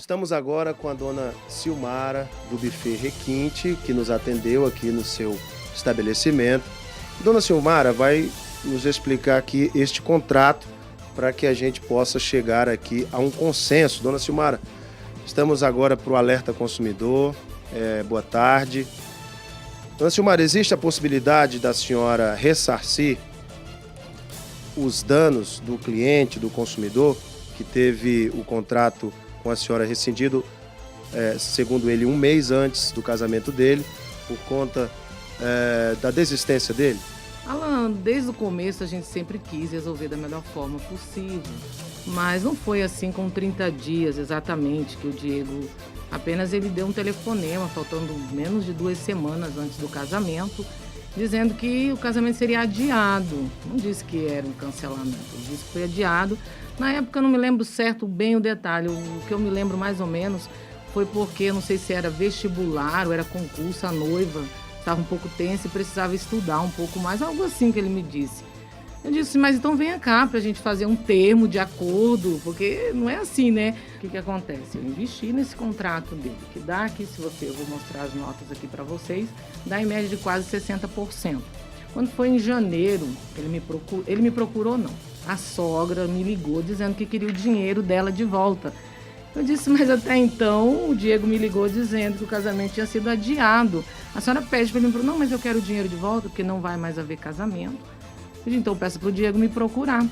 Estamos agora com a dona Silmara, do Buffet Requinte, que nos atendeu aqui no seu estabelecimento. Dona Silmara vai nos explicar aqui este contrato para que a gente possa chegar aqui a um consenso. Dona Silmara, estamos agora para o Alerta Consumidor. Boa tarde. Dona Silmara, existe a possibilidade da senhora ressarcir os danos do cliente, do consumidor, que teve o contrato com a senhora rescindido, segundo ele, um mês antes do casamento dele, por conta da desistência dele? Alan, desde o começo a gente sempre quis resolver da melhor forma possível, mas não foi assim com 30 dias exatamente que o Diego, apenas ele deu um telefonema, faltando menos de 2 semanas antes do casamento, dizendo que o casamento seria adiado. Não disse que era um cancelamento, disse que foi adiado. Na época eu não me lembro certo bem o detalhe, o que eu me lembro mais ou menos foi porque, não sei se era vestibular ou era concurso, a noiva estava um pouco tensa e precisava estudar um pouco mais, algo assim que ele me disse. Eu disse, mas então venha cá pra gente fazer um termo de acordo, porque não é assim, né? O que acontece? Eu investi nesse contrato dele, que dá aqui, eu vou mostrar as notas aqui pra vocês, dá em média de quase 60%. Quando foi em janeiro, ele me procurou não. A sogra me ligou dizendo que queria o dinheiro dela de volta. Eu disse, mas até então o Diego me ligou dizendo que o casamento tinha sido adiado. A senhora pede para ele, não, mas eu quero o dinheiro de volta, porque não vai mais haver casamento. Eu disse, então peço para o Diego me procurar.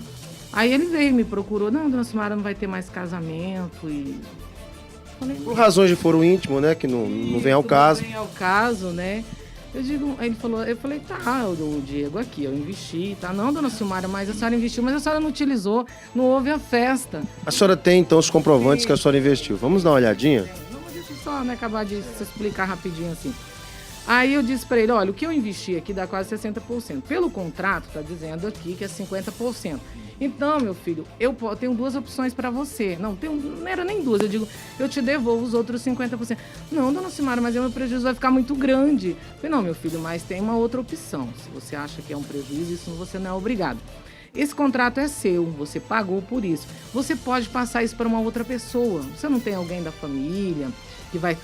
Aí ele veio, me procurou, não, dona Silmara, não vai ter mais casamento. E falei, por razões de foro íntimo, né, que não vem ao caso. Não vem ao caso, né? Aí ele falou, eu falei, tá, o Diego aqui, eu investi, tá? Não, dona Silmara, mas a senhora investiu, mas a senhora não utilizou, não houve a festa. A senhora tem, então, os comprovantes que a senhora investiu. Vamos dar uma olhadinha? Não, mas deixa eu só acabar de se explicar rapidinho assim. Aí eu disse para ele, olha, o que eu investi aqui dá quase 60%. Pelo contrato, tá dizendo aqui que é 50%. Então, meu filho, eu tenho 2 opções para você. Não era nem 2, eu digo, eu te devolvo os outros 50%. Não, dona Silmara, mas o meu prejuízo vai ficar muito grande. Eu falei, não, meu filho, mas tem uma outra opção. Se você acha que é um prejuízo, isso você não é obrigado. Esse contrato é seu, você pagou por isso. Você pode passar isso para uma outra pessoa. Você não tem alguém da família, que vai,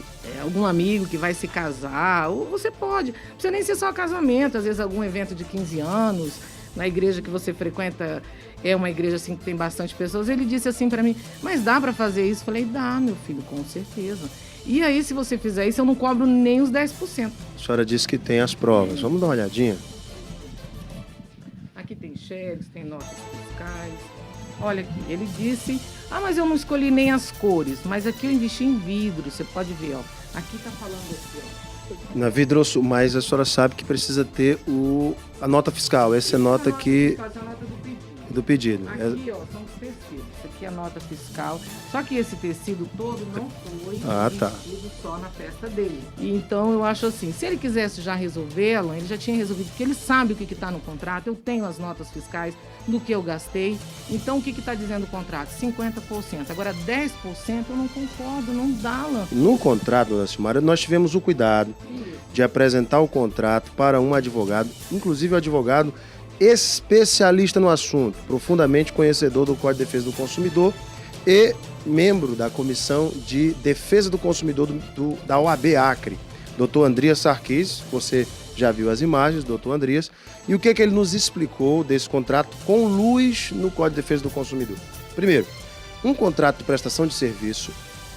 algum amigo que vai se casar, ou você pode. Não precisa nem ser só casamento, às vezes algum evento de 15 anos, na igreja que você frequenta, é uma igreja assim que tem bastante pessoas. Ele disse assim para mim, mas dá para fazer isso? Eu falei, dá, meu filho, com certeza. E aí, se você fizer isso, eu não cobro nem os 10%. A senhora disse que tem as provas. Vamos dar uma olhadinha? Aqui tem cheques, tem notas fiscais. Olha aqui, ele disse, mas eu não escolhi nem as cores, mas aqui eu investi em vidro, você pode ver, ó. Aqui tá falando aqui, ó. Na vidro, mas a senhora sabe que precisa ter a nota fiscal. Essa é a nota aqui Fazer a nota do pedido. Aqui, ó, são os tecidos. Isso aqui é a nota fiscal. Só que esse tecido todo não foi investido só na festa dele. E então eu acho assim, se ele quisesse já resolvê-lo, ele já tinha resolvido, porque ele sabe o que está no contrato. Eu tenho as notas fiscais do que eu gastei. Então o que está dizendo o contrato? 50%. Agora 10% eu não concordo, não dá, Alan. No contrato, dona Silmara, nós tivemos o cuidado de apresentar o contrato para um advogado, inclusive o advogado especialista no assunto, profundamente conhecedor do Código de Defesa do Consumidor e membro da Comissão de Defesa do Consumidor da OAB Acre, Dr. Andrias Sarkis. Você já viu as imagens, Dr. Andrias, e o que ele nos explicou desse contrato com luz no Código de Defesa do Consumidor. Primeiro, um contrato de prestação de serviço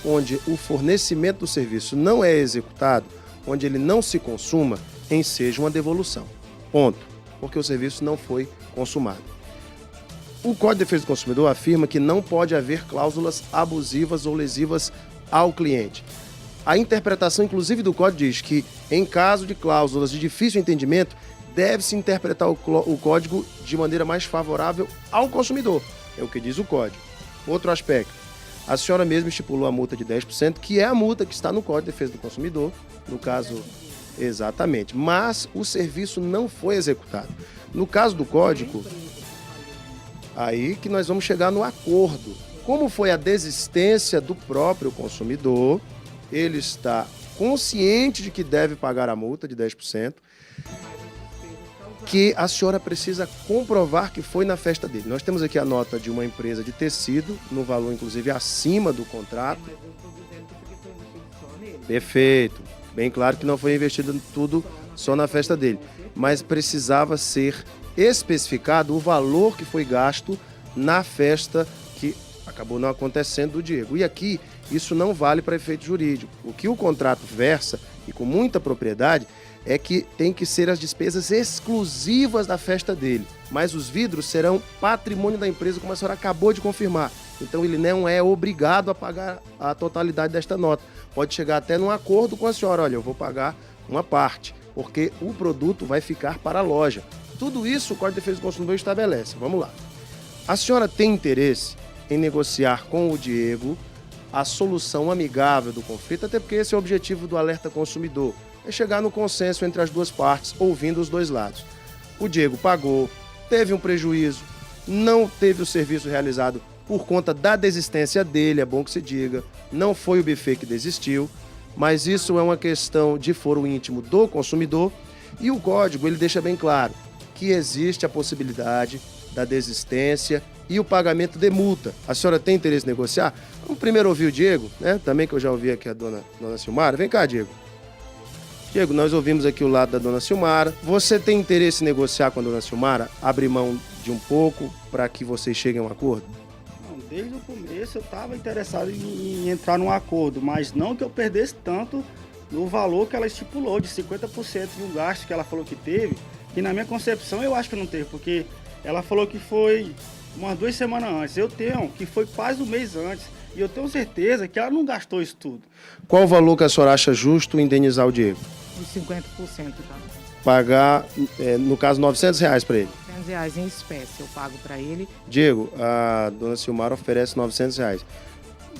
onde o fornecimento do serviço não é executado, onde ele não se consuma, enseja uma devolução. Ponto. Porque o serviço não foi consumado. O Código de Defesa do Consumidor afirma que não pode haver cláusulas abusivas ou lesivas ao cliente. A interpretação, inclusive, do Código diz que, em caso de cláusulas de difícil entendimento, deve-se interpretar o Código de maneira mais favorável ao consumidor. É o que diz o Código. Outro aspecto. A senhora mesma estipulou a multa de 10%, que é a multa que está no Código de Defesa do Consumidor, no caso... Exatamente, mas o serviço não foi executado. No caso do código, aí que nós vamos chegar no acordo. Como foi a desistência do próprio consumidor, ele está consciente de que deve pagar a multa de 10%. que a senhora precisa comprovar que foi na festa dele. Nós temos aqui a nota de uma empresa de tecido, no valor inclusive acima do contrato. Mas eu estou dizendo que foi investido só nele. Perfeito. Bem claro que não foi investido tudo só na festa dele. Mas precisava ser especificado o valor que foi gasto na festa que acabou não acontecendo do Diego. E aqui, isso não vale para efeito jurídico. O que o contrato versa, e com muita propriedade, é que tem que ser as despesas exclusivas da festa dele. Mas os vidros serão patrimônio da empresa, como a senhora acabou de confirmar. Então ele não é obrigado a pagar a totalidade desta nota. Pode chegar até num acordo com a senhora, olha, eu vou pagar uma parte, porque o produto vai ficar para a loja. Tudo isso o Código de Defesa do Consumidor estabelece. Vamos lá. A senhora tem interesse em negociar com o Diego a solução amigável do conflito, até porque esse é o objetivo do alerta consumidor, é chegar no consenso entre as duas partes, ouvindo os dois lados. O Diego pagou, teve um prejuízo, não teve o serviço realizado por conta da desistência dele, é bom que se diga, não foi o buffet que desistiu, mas isso é uma questão de foro íntimo do consumidor e o código ele deixa bem claro que existe a possibilidade da desistência e o pagamento de multa. A senhora tem interesse em negociar? Vamos primeiro ouvir o Diego, né? Também que eu já ouvi aqui a dona Silmara. Vem cá, Diego. Diego, nós ouvimos aqui o lado da dona Silmara. Você tem interesse em negociar com a dona Silmara? Abrir mão de um pouco para que vocês cheguem a um acordo? Não, desde o começo eu estava interessado em entrar num acordo, mas não que eu perdesse tanto no valor que ela estipulou, de 50% de um gasto que ela falou que teve, que na minha concepção eu acho que não teve, porque ela falou que foi umas 2 semanas antes. Eu tenho que foi quase um mês antes. E eu tenho certeza que ela não gastou isso tudo. Qual o valor que a senhora acha justo indenizar o Diego? Os 50%, tá? Pagar, no caso, R$900 para ele. R$100 em espécie eu pago para ele. Diego, a dona Silmara oferece R$900.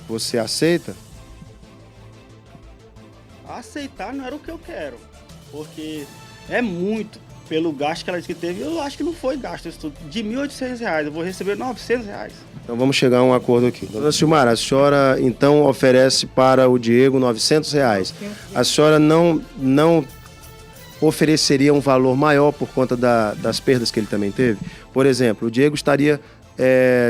Você aceita? Aceitar não era o que eu quero, porque é muito. Pelo gasto que ela disse que teve, eu acho que não foi gasto isso tudo. De R$1.800, eu vou receber R$900. Então vamos chegar a um acordo aqui. Dona Silmara, a senhora então oferece para o Diego R$900. A senhora não ofereceria um valor maior por conta das perdas que ele também teve? Por exemplo, o Diego estaria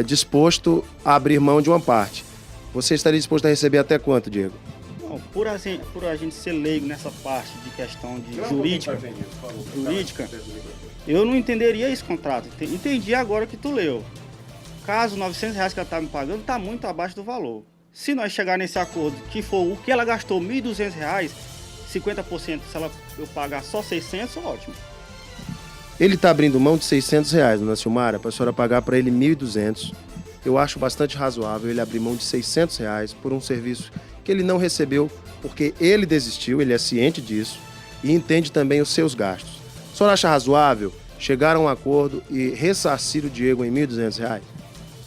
disposto a abrir mão de uma parte. Você estaria disposto a receber até quanto, Diego? Não, por a gente ser leigo nessa parte de questão de jurídica, eu não entenderia esse contrato. Entendi agora que tu leu. Caso R$900 que ela está me pagando está muito abaixo do valor. Se nós chegar nesse acordo que for o que ela gastou R$1.200, 50% se eu pagar só 600, ótimo. Ele está abrindo mão de R$600, dona Silmara, para a senhora pagar para ele 1.200. Eu acho bastante razoável ele abrir mão de R$600 por um serviço que ele não recebeu porque ele desistiu, ele é ciente disso e entende também os seus gastos. A senhora acha razoável chegar a um acordo e ressarcir o Diego em R$1.200?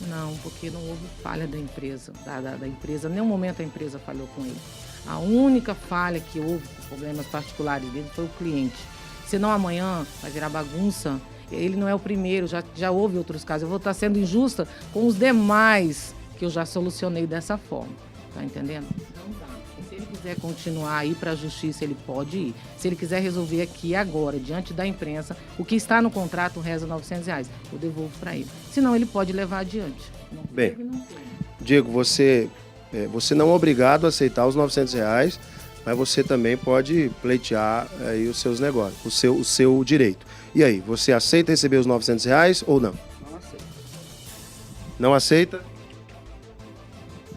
Não, porque não houve falha da empresa, da empresa. Em nenhum momento a empresa falhou com ele. A única falha que houve, problemas particulares dele, foi o cliente. Senão amanhã vai virar bagunça. Ele não é o primeiro, já houve outros casos. Eu vou estar sendo injusta com os demais que eu já solucionei dessa forma. Tá entendendo? Não dá. Se ele quiser continuar a ir para a justiça, ele pode ir. Se ele quiser resolver aqui agora, diante da imprensa, o que está no contrato reza R$900, eu devolvo para ele. Senão ele pode levar adiante. Não Bem, teve, não teve. Diego, você não é obrigado a aceitar os R$900, mas você também pode pleitear aí os seus negócios, o seu direito. E aí, você aceita receber os R$900 ou não? Não aceito. Não aceita?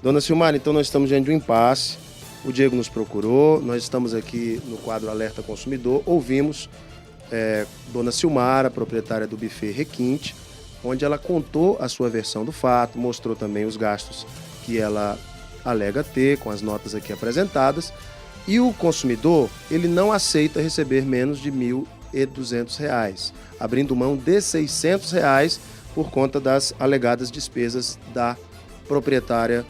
Dona Silmara, então nós estamos diante de um impasse. O Diego nos procurou, nós estamos aqui no quadro Alerta Consumidor, ouvimos Dona Silmara, proprietária do buffet Requinte, onde ela contou a sua versão do fato, mostrou também os gastos que ela alega ter, com as notas aqui apresentadas, e o consumidor, ele não aceita receber menos de R$1.200, abrindo mão de R$600 por conta das alegadas despesas da proprietária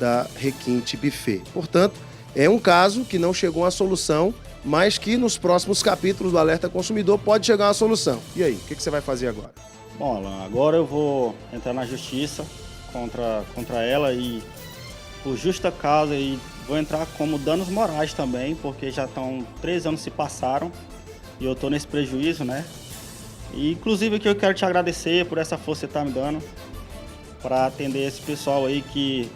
da Requinte Buffet. Portanto, é um caso que não chegou à solução, mas que nos próximos capítulos do Alerta Consumidor pode chegar a uma solução. E aí, o que você vai fazer agora? Bom, Alan, agora eu vou entrar na justiça contra ela e por justa causa e vou entrar como danos morais também, porque já estão 3 anos se passaram e eu estou nesse prejuízo, né? E, inclusive, aqui eu quero te agradecer por essa força que você está me dando para atender esse pessoal aí que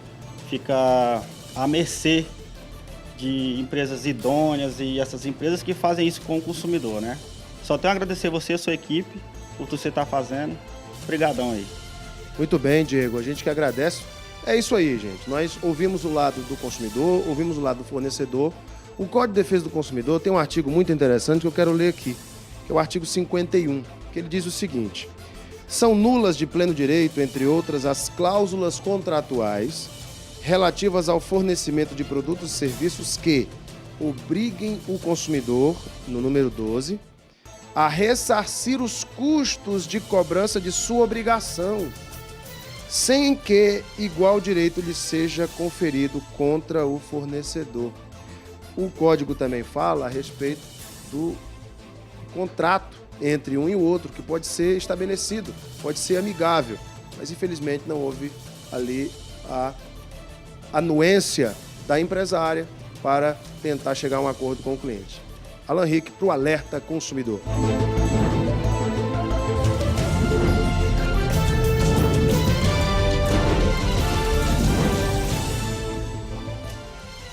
fica à mercê de empresas idôneas e essas empresas que fazem isso com o consumidor, né? Só tenho a agradecer você e a sua equipe por tudo que você está fazendo. Obrigadão aí. Muito bem, Diego. A gente que agradece. É isso aí, gente. Nós ouvimos o lado do consumidor, ouvimos o lado do fornecedor. O Código de Defesa do Consumidor tem um artigo muito interessante que eu quero ler aqui, que é o artigo 51, que ele diz o seguinte: são nulas de pleno direito, entre outras, as cláusulas contratuais relativas ao fornecimento de produtos e serviços que obriguem o consumidor, no número 12, a ressarcir os custos de cobrança de sua obrigação, sem que igual direito lhe seja conferido contra o fornecedor. O código também fala a respeito do contrato entre um e o outro, que pode ser estabelecido, pode ser amigável, mas infelizmente não houve ali a anuência da empresária para tentar chegar a um acordo com o cliente. Alan Rick para o Alerta Consumidor.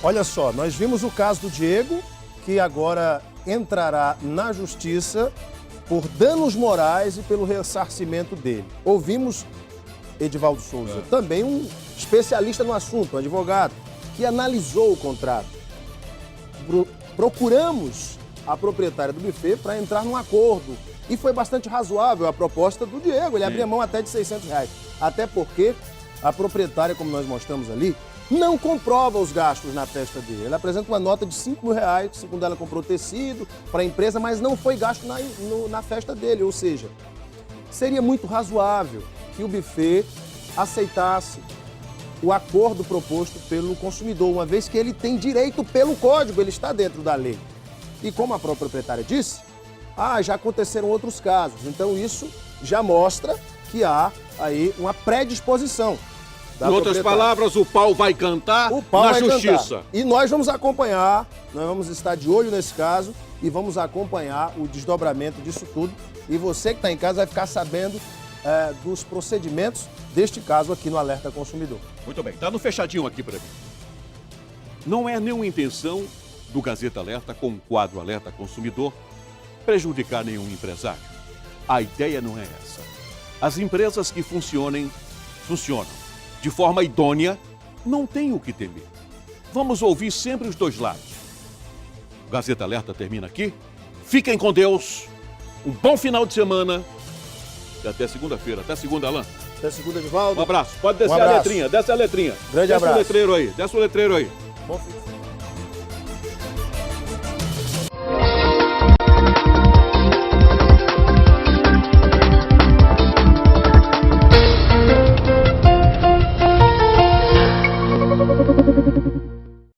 Olha só, nós vimos o caso do Diego, que agora entrará na justiça por danos morais e pelo ressarcimento dele. Ouvimos Edivaldo Souza, também um especialista no assunto, um advogado, que analisou o contrato. Procuramos a proprietária do buffet para entrar num acordo. E foi bastante razoável a proposta do Diego. Ele abria mão até de R$600. Até porque a proprietária, como nós mostramos ali, não comprova os gastos na festa dele. Ela apresenta uma nota de R$5.000, segundo ela comprou tecido para a empresa, mas não foi gasto na festa dele. Ou seja, seria muito razoável que o buffet aceitasse o acordo proposto pelo consumidor, uma vez que ele tem direito pelo código, ele está dentro da lei. E como a própria proprietária disse, já aconteceram outros casos. Então isso já mostra que há aí uma predisposição. Em outras palavras, o pau vai cantar na justiça. E nós vamos acompanhar, nós vamos estar de olho nesse caso e vamos acompanhar o desdobramento disso tudo. E você que está em casa vai ficar sabendo dos procedimentos deste caso aqui no Alerta Consumidor. Muito bem, tá no fechadinho aqui para mim. Não é nenhuma intenção do Gazeta Alerta, com o quadro Alerta Consumidor, prejudicar nenhum empresário. A ideia não é essa. As empresas que funcionam de forma idônea, não tem o que temer. Vamos ouvir sempre os dois lados. O Gazeta Alerta termina aqui. Fiquem com Deus. Um bom final de semana. E até segunda-feira. Até segunda, Alan. Até segunda, Edivaldo. Um abraço. Pode descer a letrinha. Desce a letrinha. Grande abraço. Desce o letreiro aí. Bom fim.